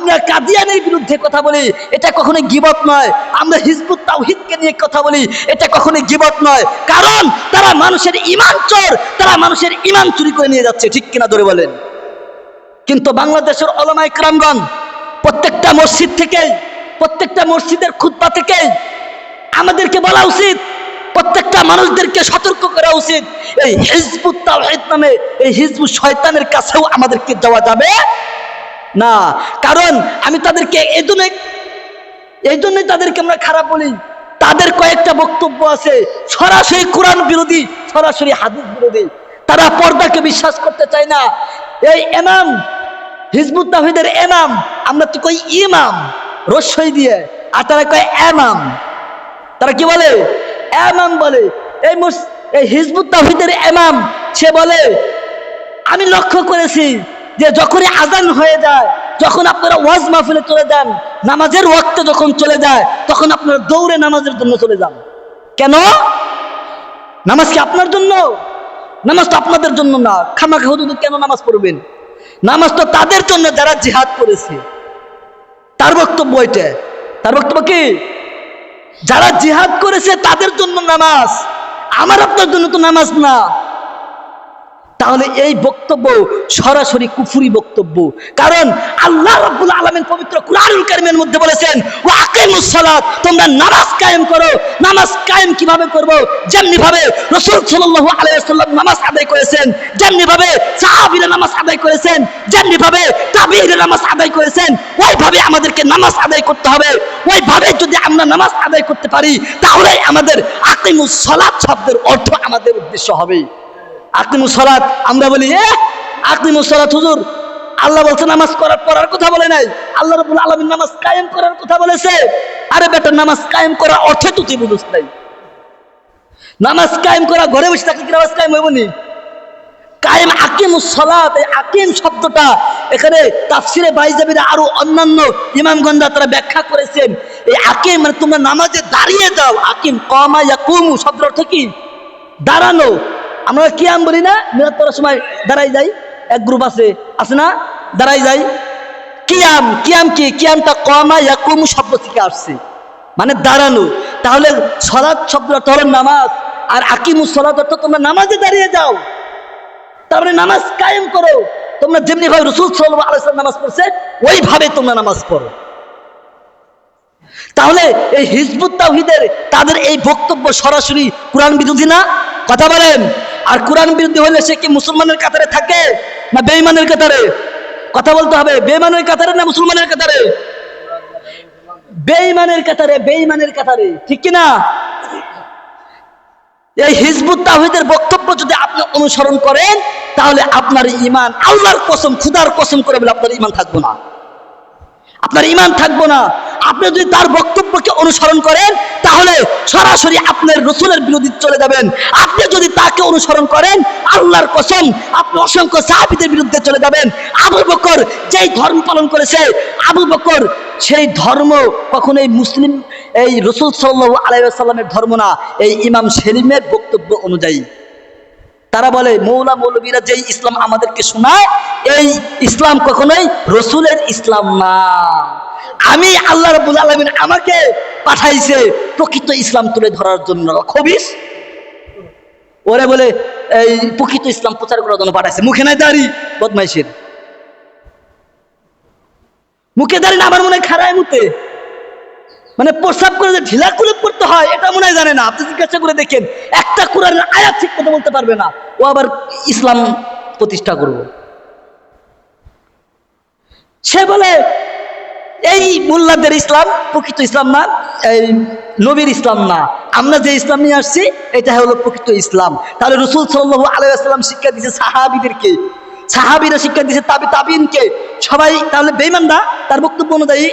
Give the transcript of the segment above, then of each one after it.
আমরা কাদিয়ানের বিরুদ্ধে কথা বলি, এটা কখনোই গীবত নয়। আমরা হিজবুত তাওহীদকে নিয়ে কথা বলি, এটা কখনোই গীবত নয়। কারণ তারা মানুষের ঈমান চোর, তারা মানুষের ঈমান চুরি করে নিয়ে যাচ্ছে, ঠিক কিনা ধরে বলেন। কিন্তু বাংলাদেশের উলামায়ে কেরামগণ প্রত্যেকটা মসজিদ থেকে, প্রত্যেকটা মসজিদের খুতবা থেকে আমাদেরকে বলা উচিত, প্রত্যেকটা মানুষদেরকে সতর্ক করা উচিত, এই হিজবুত তাওহীদ নামে এই হিজবুত শয়তানের কাছেও আমাদেরকে যাওয়া যাবে না। কারণ আমি তাদেরকে এই জন্যই তাদেরকে আমরা খারাপ বলি। তাদের কয়েকটা বক্তব্য আছে সরাসরি কোরআন বিরোধী, সরাসরি হাদিস বিরোধী। তারা পর্দাকে বিশ্বাস করতে চায় না। এই ইমাম, হিজবুত তাওহীদের ইমাম, আমরা তো কই ইমাম রস্যই দিয়ে, আর তারা কয় ইমাম। তারা কি বলে? ইমাম বলে। এই হিজবুত তাওহীদের ইমাম সে বলে, আমি লক্ষ্য করেছি যে যখনই আজান হয়ে যায়, যখন আপনারা ওয়াজ মাহফিলে চলে যান, নামাজের ওয়াক্ত যখন চলে যায়, তখন আপনারা দৌড়ে নামাজের জন্য চলে যান। কেন? নামাজ কি আপনার জন্য? নামাজ তো আপনাদের জন্য না। খামাখা হুজুর কেন নামাজ পড়বেন? নামাজ তো তাদের জন্য যারা জিহাদ করেছে। তার বক্তব্য এটা। তার বক্তব্য কি? যারা জিহাদ করেছে তাদের জন্য নামাজ, আমার আপনার জন্য তো নামাজ না। তাহলে এই বক্তব্য সরাসরি কুফরি বক্তব্য। কারণ আল্লাহ রাব্বুল আলামিন পবিত্র কুরআনুল কারীমের মধ্যে বলেছেন, ওয়া আকিমুস সালাত, তোমরা নামাজ কায়েম করো। নামাজ কায়েম কিভাবে করব? যেমনি ভাবে রাসূল সাল্লাল্লাহু আলাইহি ওয়াসাল্লাম নামাজ আদায় করেছেন, যেমনি ভাবে সাহাবীরা নামাজ আদায় করেছেন, যেমনি ভাবে তাবিঈরা নামাজ আদায় করেছেন, ওইভাবে আমাদেরকে নামাজ আদায় করতে হবে। ওইভাবে যদি আমরা নামাজ আদায় করতে পারি, তাহলে আমাদের আকিমুস সালাত শব্দের অর্থ আমাদের উদ্দেশ্য হবে। আকিমুস সালাত, আমরা বলি আকিমুস সালাত হুজুর, আল্লাহ বলছে নামাজ পড়ার কথা বলে নাই, আল্লাহ রাব্বুল আলামিন নামাজ কায়েম করার কথা বলেছে। আরে বেটা, নামাজ কায়েম করার অর্থ তো তুই বুঝছ নাই। নামাজ কায়েম করা ঘরে বসে থাকলে কি নামাজ কায়েম হইব নি? কায়েম, আকিমুস সালাত, এই আকিম শব্দটা এখানে তাফসিরে বাইজাবিরা আরো অন্যান্য ইমামগণরা তারা ব্যাখ্যা করেছেন, এই আকিম মানে তোমরা নামাজে দাঁড়িয়ে যাও। আকিম, কামা ইয়াকুমু শব্দের অর্থ কি? দাঁড়ানো। আমরা কিয়াম বলি না, মিলাদ পড়ার সময় দাঁড়াই যাই, এক গ্রুপ আছে না, দাঁড়াই যাই। কিয়াম, কিয়াম কি? কিয়ামটা কামা ইয়াকুমু শব্দ থেকে আসছে, মানে দাঁড়ানো। তাহলে সালাত শব্দটা তো হলো নামাজ, আর আকিমুস সালাত অর্থ তোমরা নামাজে দাঁড়িয়ে যাও। তার মানে নামাজ কায়েম করো। তোমরা যেমনি ভাবে রাসূল সাল্লাল্লাহু আলাইহি ওয়াসাল্লাম নামাজ পড়ছে, ওইভাবে তোমরা নামাজ পড়ো। তাহলে এই হিজবুত তাওহীদের তাদের এই বক্তব্য সরাসরি কোরআন বিরোধী না? কথা বলেন। আর কোরআন বিরোধী হলে সে কি মুসলমানের কাতারে থাকে না বেঈমানের কাতারে? কথা বলতে হবে। বেঈমানের কাতারে না মুসলমানের কাতারে? বেঈমানের কাতারে, বেঈমানের কাতারে, ঠিক কি না? এই হিজবুত তাওহীদের বক্তব্য যদি আপনি অনুসরণ করেন, তাহলে আপনার ঈমান, আল্লাহর কসম, খুদার কসম করে বলে, আপনার ঈমান থাকবে না। আপনার ঈমান থাকবে না। আপনি যদি তার বক্তব্যকে অনুসরণ করেন, তাহলে সরাসরি আপনার রাসূলের বিরোধী চলে যাবেন। আপনি যদি তাকে অনুসরণ করেন, আল্লাহর কসম, আপনি অসংখ্য সাহাবীদের বিরুদ্ধে চলে যাবেন। আবু বকর যেই ধর্ম পালন করেছে, আবু বকর সেই ধর্ম কখনোই মুসলিম, এই রাসূল সাল্লাল্লাহু আলাইহি ওয়াসাল্লামের ধর্ম না, এই ইমাম সেলিমের বক্তব্য অনুযায়ী। তারা বলে মৌলবীরা যেই ইসলাম আমাদেরকে শোনায়, এই ইসলাম কখনোই রাসূলের ইসলাম না। আমি আল্লাহ রাব্বুল আলামিন আমাকে পাঠাইছে প্রকৃত ইসলাম তুলে ধরার জন্য। খবিস ওরে বলে এই প্রকৃত ইসলাম প্রচার করার জন্য পাঠাইছে। মুখে নাই দাড়ি, বদমাইশের মুখে দাড়ি না, আমার মনে হয় খাড়ায় মুতে, মানে প্রস্রাব করে যে ঢিলা করে পড়তে হয় এটা মনে হয় জানে না। আপনি জিজ্ঞাসা করে দেখেন, একটা কোরআনের আয়াত ঠিক কথা বলতে পারবে না, ও আবার ইসলাম প্রতিষ্ঠা করব। সে বলে এই মোল্লাদের ইসলাম প্রকৃত ইসলাম না, এই নবীর ইসলাম না, আমরা যে ইসলাম নিয়ে আসছি এটা হলো প্রকৃত ইসলাম। তাহলে রাসূল সাল্লাল্লাহু আলাইহি ওয়াসাল্লাম শিক্ষা দিয়েছে সাহাবীদেরকে, সাহাবীরা শিক্ষা দিয়েছে তাবিঈনকে, সবাই তাহলে বেঈমান না তার বক্তব্য অনুযায়ী।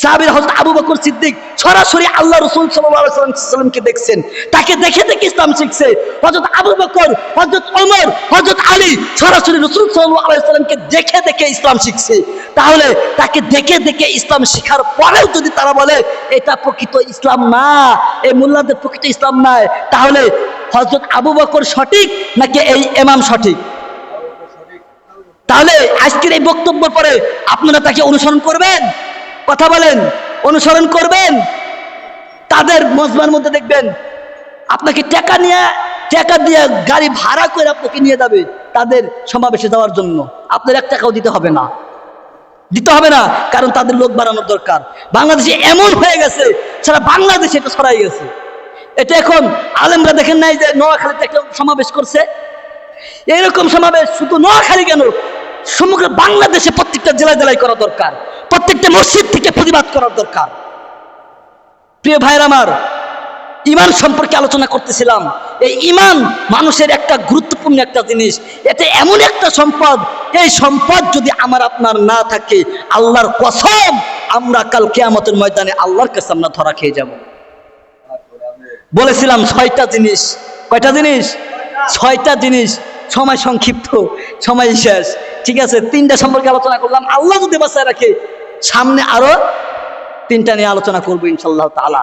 সাহাবীরা হযরত আবু বকর সিদ্দিক সরাসরি আল্লাহ রাসূল সাল্লাল্লাহু আলাইহি ওয়াসাল্লামকে দেখছেন, তাকে দেখে দেখে ইসলাম শিখছে। হযরত আবু বকর, হযরত ওমর, হযরত আলী সরাসরি রাসূল সাল্লাল্লাহু আলাইহি ওয়াসাল্লামকে দেখে দেখে ইসলাম শিখছে। তাহলে তাকে দেখে দেখে ইসলাম শেখার পরেও যদি তারা বলে এটা প্রকৃত ইসলাম না, এই মোল্লাদের প্রকৃত ইসলাম নয়, তাহলে হযরত আবু বকর সঠিক নাকি এই ইমাম সঠিক? তাহলে আজকের এই বক্তব্যের পরে আপনারা তাকে অনুসরণ করবেন? কথা বলেন, অনুসরণ করবেন? তাদের মজমার মধ্যে দেখবেন আপনাকে টাকা দিয়ে গাড়ি ভাড়া করে আপনাকে নিয়ে যাবে তাদের সমাবেশে যাওয়ার জন্য। আপনার 1 টাকাও দিতে হবে না, কারণ তাদের লোক বাড়ানোর দরকার। বাংলাদেশে এমন হয়ে গেছে, সারা বাংলাদেশে এটা ছড়াই গেছে। এটা এখন আলেমরা দেখেন নাই যে নোয়াখালীতে একটা সমাবেশ করছে? এরকম সমাবেশ শুধু নোয়াখালী কেন, সমগ্র বাংলাদেশে প্রত্যেকটা জেলায় জেলায় করা দরকার, প্রত্যেকটা মসজিদ থেকে প্রতিবাদ করার দরকার। প্রিয় ভাইয়ের আমার, ঈমান সম্পর্কে আলোচনা করতেছিলাম। এই ঈমান মানুষের একটা গুরুত্বপূর্ণ একটা জিনিস, এটা এমন একটা সম্পদ, এই সম্পদ যদি আমার আপনার না থাকে, আল্লাহর কসম আমরা কাল কিয়ামতের ময়দানে আল্লাহর কাছে আমরা ধরা খেয়ে যাব। বলেছিলাম 6টা জিনিস। কয়টা জিনিস? 6টা জিনিস। সময় সংক্ষিপ্ত, সময় শেষ। ঠিক আছে, 3টা সম্পর্কে আলোচনা করলাম। আল্লাহ যদি বাঁচায় রাখে সামনে আরো 3টা নিয়ে আলোচনা করবো ইনশাআল্লাহ তাআলা।